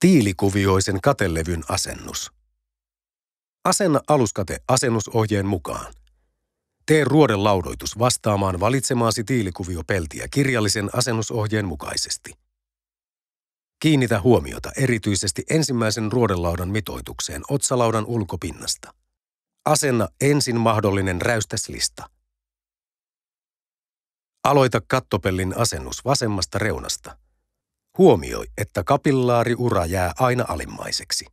Tiilikuvioisen katelevyn asennus. Asenna aluskate asennusohjeen mukaan. Tee ruodelaudoitus vastaamaan valitsemaasi tiilikuviopeltiä kirjallisen asennusohjeen mukaisesti. Kiinnitä huomiota erityisesti ensimmäisen ruodelaudan mitoitukseen otsalaudan ulkopinnasta. Asenna ensin mahdollinen räystäslista. Aloita kattopellin asennus vasemmasta reunasta. Huomioi, että kapillaariura jää aina alimmaiseksi.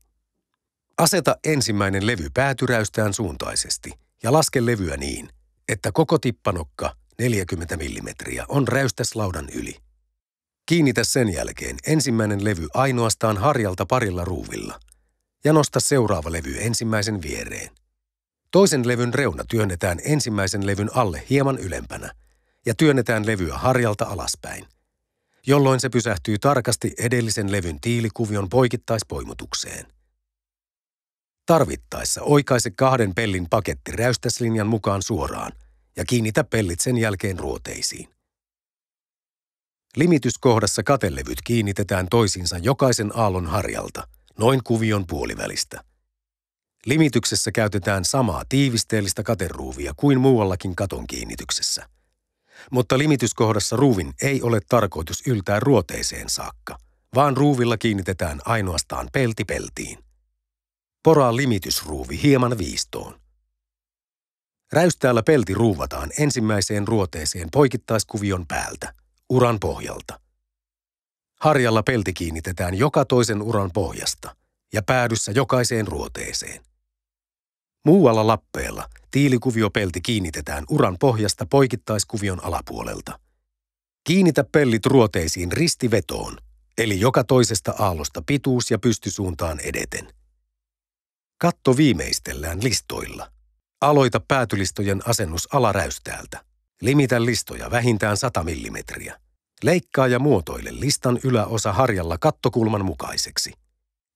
Aseta ensimmäinen levy päätyräystään suuntaisesti ja laske levyä niin, että koko tippanokka 40 mm on räystäslaudan yli. Kiinnitä sen jälkeen ensimmäinen levy ainoastaan harjalta parilla ruuvilla ja nosta seuraava levy ensimmäisen viereen. Toisen levyn reuna työnnetään ensimmäisen levyn alle hieman ylempänä ja työnnetään levyä harjalta alaspäin, jolloin se pysähtyy tarkasti edellisen levyn tiilikuvion poikittaispoimutukseen. Tarvittaessa oikaise kahden pellin paketti räystäslinjan mukaan suoraan ja kiinnitä pellit sen jälkeen ruoteisiin. Limityskohdassa katelevyt kiinnitetään toisiinsa jokaisen aallon harjalta, noin kuvion puolivälistä. Limityksessä käytetään samaa tiivisteellistä kateruuvia kuin muuallakin katon kiinnityksessä. Mutta limityskohdassa ruuvin ei ole tarkoitus yltää ruoteeseen saakka, vaan ruuvilla kiinnitetään ainoastaan pelti peltiin. Poraa limitysruuvi hieman viistoon. Räystäällä pelti ruuvataan ensimmäiseen ruoteeseen poikittaiskuvion päältä, uran pohjalta. Harjalla pelti kiinnitetään joka toisen uran pohjasta ja päädyssä jokaiseen ruoteeseen. Muualla lappeella tiilikuviopelti kiinnitetään uran pohjasta poikittaiskuvion alapuolelta. Kiinnitä pellit ruoteisiin ristivetoon, eli joka toisesta aallosta pituus- ja pystysuuntaan edeten. Katto viimeistellään listoilla. Aloita päätylistojen asennus alaräystäältä. Limitä listoja vähintään 100 mm. Leikkaa ja muotoile listan yläosa harjalla kattokulman mukaiseksi.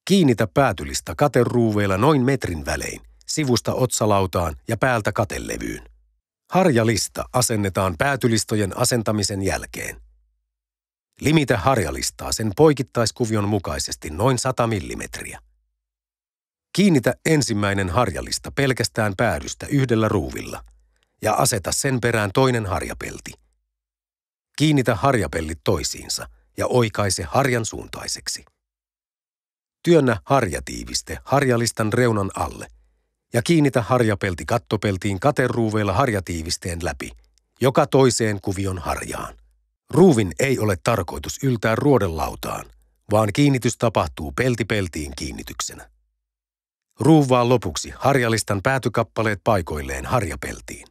Kiinnitä päätylista kateruuveilla noin metrin välein, sivusta otsalautaan ja päältä katelevyyn. Harjalista asennetaan päätylistojen asentamisen jälkeen. Limitä harjalistaa sen poikittaiskuvion mukaisesti noin 100 mm. Kiinnitä ensimmäinen harjalista pelkästään päädystä yhdellä ruuvilla ja aseta sen perään toinen harjapelti. Kiinnitä harjapellit toisiinsa ja oikaise harjan suuntaiseksi. Työnnä harjatiiviste harjalistan reunan alle ja kiinnitä harjapelti kattopeltiin kateruuveilla harjatiivisteen läpi, joka toiseen kuvion harjaan. Ruuvin ei ole tarkoitus yltää ruodelautaan, vaan kiinnitys tapahtuu pelti peltiin kiinnityksenä. Ruuvaa lopuksi harjalistan päätykappaleet paikoilleen harjapeltiin.